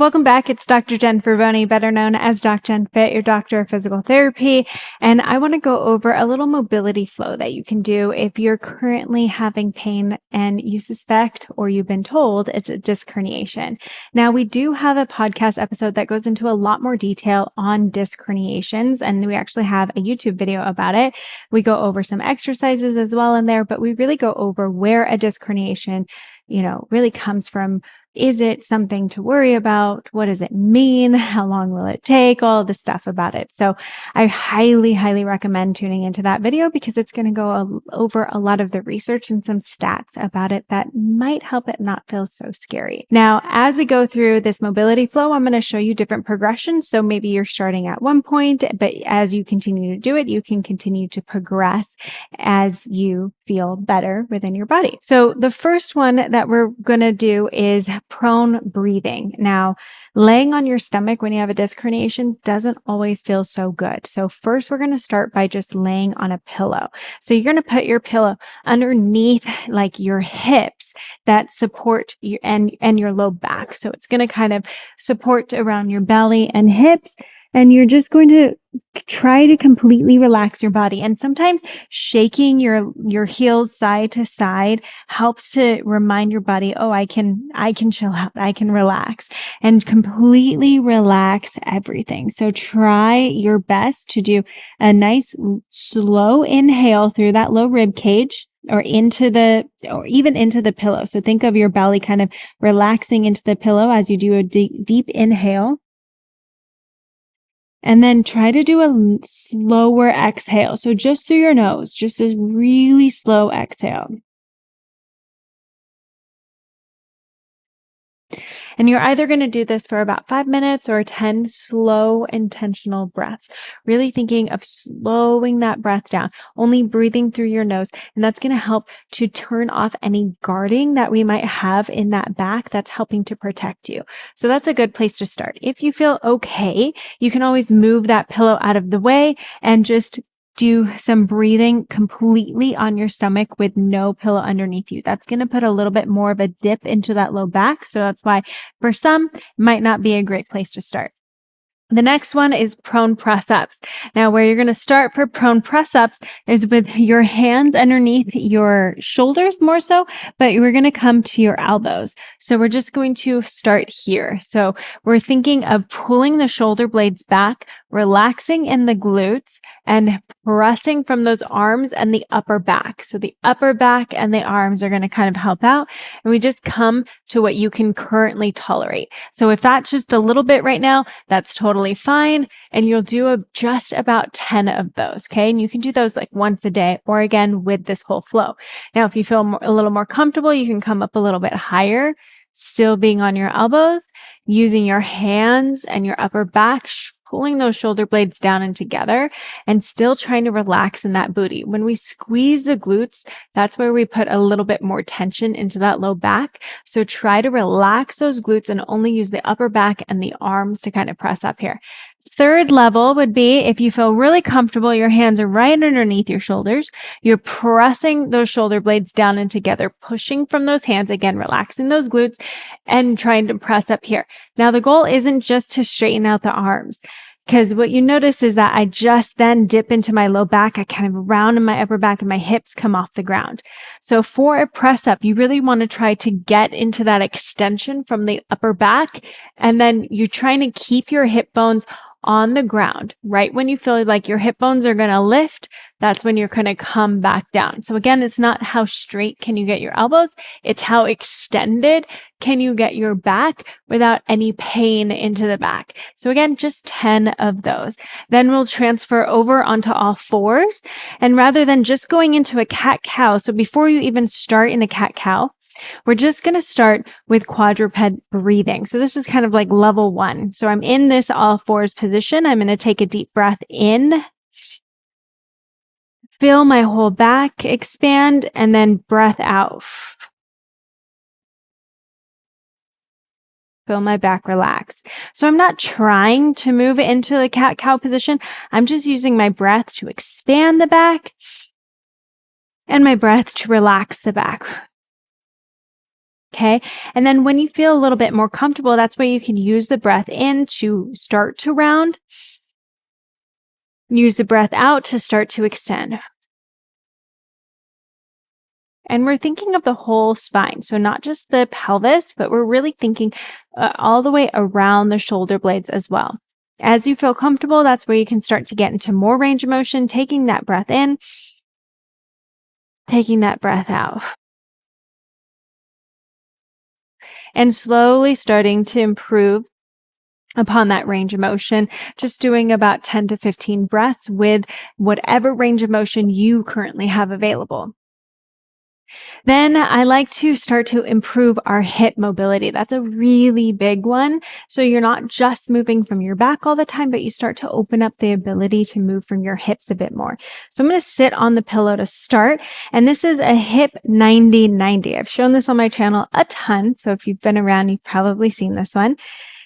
Welcome back. It's Dr. Jen Ferroni, better known as DocJenFit, your doctor of physical therapy. And I want to go over a little mobility flow that you can do if you're currently having pain and you suspect or you've been told it's a disc herniation. Now, we do have a podcast episode that goes into a lot more detail on disc herniations, and we actually have a YouTube video about it. We go over some exercises as well in there, but we really go over where a disc herniation really comes from. Is it something to worry about? What does it mean? How long will it take? All the stuff about it. So I highly, highly recommend tuning into that video because it's going to go over a lot of the research and some stats about it that might help it not feel so scary. Now, as we go through this mobility flow, I'm going to show you different progressions. So maybe you're starting at one point, but as you continue to do it, you can continue to progress as you feel better within your body. So the first one that we're going to do is prone breathing. Now, laying on your stomach when you have a disc herniation doesn't always feel so good. So first we're going to start by just laying on a pillow. So you're going to put your pillow underneath like your hips that support your and your low back. So it's going to kind of support around your belly and hips. And you're just going to try to completely relax your body. And sometimes shaking your heels side to side helps to remind your body, oh, I can chill out. I can relax and completely relax everything. So try your best to do a nice slow inhale through that low rib cage or even into the pillow. So think of your belly kind of relaxing into the pillow as you do a deep inhale. And then try to do a slower exhale. So just through your nose, just a really slow exhale. And you're either going to do this for about 5 minutes or 10 slow, intentional breaths, really thinking of slowing that breath down, only breathing through your nose. And that's going to help to turn off any guarding that we might have in that back that's helping to protect you. So that's a good place to start. If you feel okay, you can always move that pillow out of the way and just do some breathing completely on your stomach with no pillow underneath you. That's going to put a little bit more of a dip into that low back. So that's why for some, it might not be a great place to start. The next one is prone press-ups. Now, where you're going to start for prone press-ups is with your hands underneath your shoulders more so, but we're going to come to your elbows. So we're just going to start here. So we're thinking of pulling the shoulder blades back, relaxing in the glutes, and pressing from those arms and the upper back. So the upper back and the arms are going to kind of help out. And we just come to what you can currently tolerate. So if that's just a little bit right now, that's totally fine. And you'll do just about 10 of those. Okay. And you can do those like once a day or again with this whole flow. Now, if you feel a little more comfortable, you can come up a little bit higher, still being on your elbows, using your hands and your upper back, pulling those shoulder blades down and together and still trying to relax in that booty. When we squeeze the glutes, that's where we put a little bit more tension into that low back. So try to relax those glutes and only use the upper back and the arms to kind of press up here. Third level would be if you feel really comfortable, your hands are right underneath your shoulders. You're pressing those shoulder blades down and together, pushing from those hands, again, relaxing those glutes and trying to press up here. Now, the goal isn't just to straighten out the arms, because what you notice is that I just then dip into my low back. I kind of round in my upper back and my hips come off the ground. So for a press up, you really want to try to get into that extension from the upper back. And then you're trying to keep your hip bones on the ground. Right when you feel like your hip bones are going to lift, that's when you're going to come back down. So again, it's not how straight can you get your elbows, it's how extended can you get your back without any pain into the back. So again, just 10 of those. Then we'll transfer over onto all fours. And rather than just going into a cat-cow, so before you even start in a cat-cow, we're just going to start with quadruped breathing. So this is kind of like level 1. So I'm in this all fours position. I'm going to take a deep breath in, feel my whole back expand, and then breath out. Feel my back relax. So I'm not trying to move into the cat-cow position. I'm just using my breath to expand the back and my breath to relax the back. Okay. And then when you feel a little bit more comfortable, that's where you can use the breath in to start to round. Use the breath out to start to extend. And we're thinking of the whole spine. So not just the pelvis, but we're really thinking all the way around the shoulder blades as well. As you feel comfortable, that's where you can start to get into more range of motion, taking that breath in, taking that breath out. And slowly starting to improve upon that range of motion, just doing about 10 to 15 breaths with whatever range of motion you currently have available. Then I like to start to improve our hip mobility. That's a really big one. So you're not just moving from your back all the time, but you start to open up the ability to move from your hips a bit more. So I'm going to sit on the pillow to start. And this is a hip 90-90. I've shown this on my channel a ton. So if you've been around, you've probably seen this one.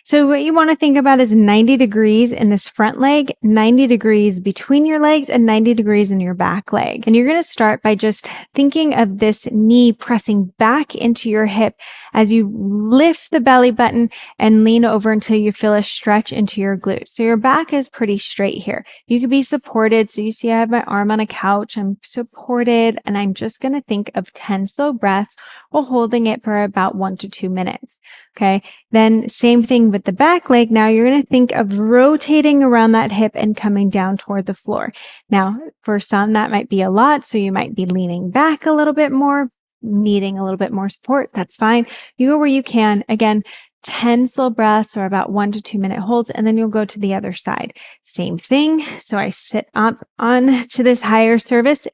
So what you want to think about is 90 degrees in this front leg, 90 degrees between your legs, and 90 degrees in your back leg. And you're going to start by just thinking of this knee pressing back into your hip as you lift the belly button and lean over until you feel a stretch into your glutes. So your back is pretty straight here. You could be supported. So you see I have my arm on a couch. I'm supported, and I'm just going to think of 10 slow breaths while holding it for about 1 to 2 minutes. Okay. Then same thing with the back leg. Now you're going to think of rotating around that hip and coming down toward the floor. Now, for some, that might be a lot. So you might be leaning back a little bit more, needing a little bit more support. That's fine. You go where you can. Again, 10 slow breaths or about 1 to 2 minute holds, and then you'll go to the other side. Same thing. So I sit up on to this higher surface.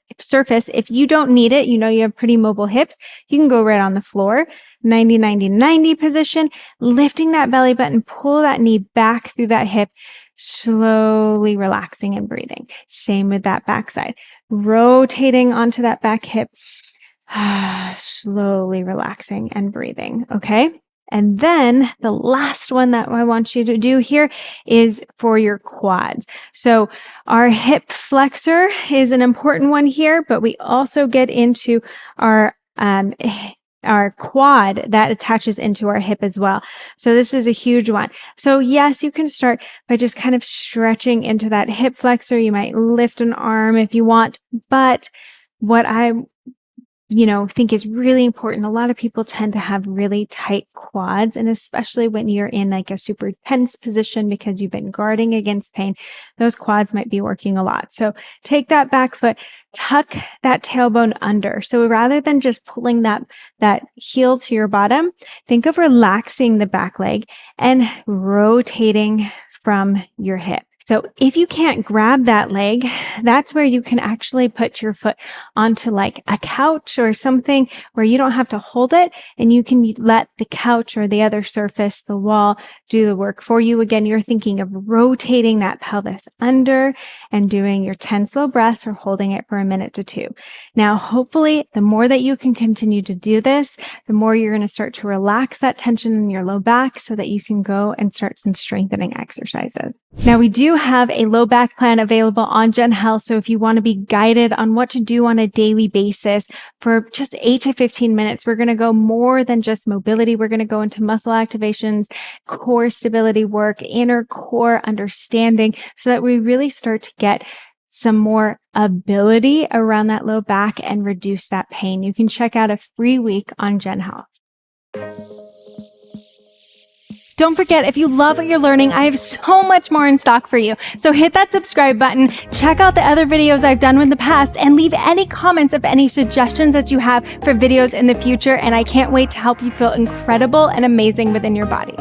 If you don't need it, you know you have pretty mobile hips, you can go right on the floor. 90-90-90 position, lifting that belly button, pull that knee back through that hip, slowly relaxing and breathing. Same with that backside. Rotating onto that back hip, slowly relaxing and breathing. Okay. And then the last one that I want you to do here is for your quads. So our hip flexor is an important one here, but we also get into our quad that attaches into our hip as well. So this is a huge one. So yes, you can start by just kind of stretching into that hip flexor. You might lift an arm if you want, but what I think is really important. A lot of people tend to have really tight quads, and especially when you're in like a super tense position because you've been guarding against pain, those quads might be working a lot. So take that back foot, tuck that tailbone under. So rather than just pulling that heel to your bottom, think of relaxing the back leg and rotating from your hip. So if you can't grab that leg, that's where you can actually put your foot onto like a couch or something where you don't have to hold it, and you can let the couch or the other surface, the wall, do the work for you. Again, you're thinking of rotating that pelvis under and doing your 10 slow breaths or holding it for 1 to 2 minutes. Now, hopefully, the more that you can continue to do this, the more you're going to start to relax that tension in your low back so that you can go and start some strengthening exercises. Now, we do have a low back plan available on Gen Health. So if you want to be guided on what to do on a daily basis for just 8 to 15 minutes, we're going to go more than just mobility. We're going to go into muscle activations, core stability work, inner core understanding, so that we really start to get some more ability around that low back and reduce that pain. You can check out a free week on Gen Health. Don't forget, if you love what you're learning, I have so much more in stock for you. So hit that subscribe button, check out the other videos I've done in the past, and leave any comments of any suggestions that you have for videos in the future. And I can't wait to help you feel incredible and amazing within your body.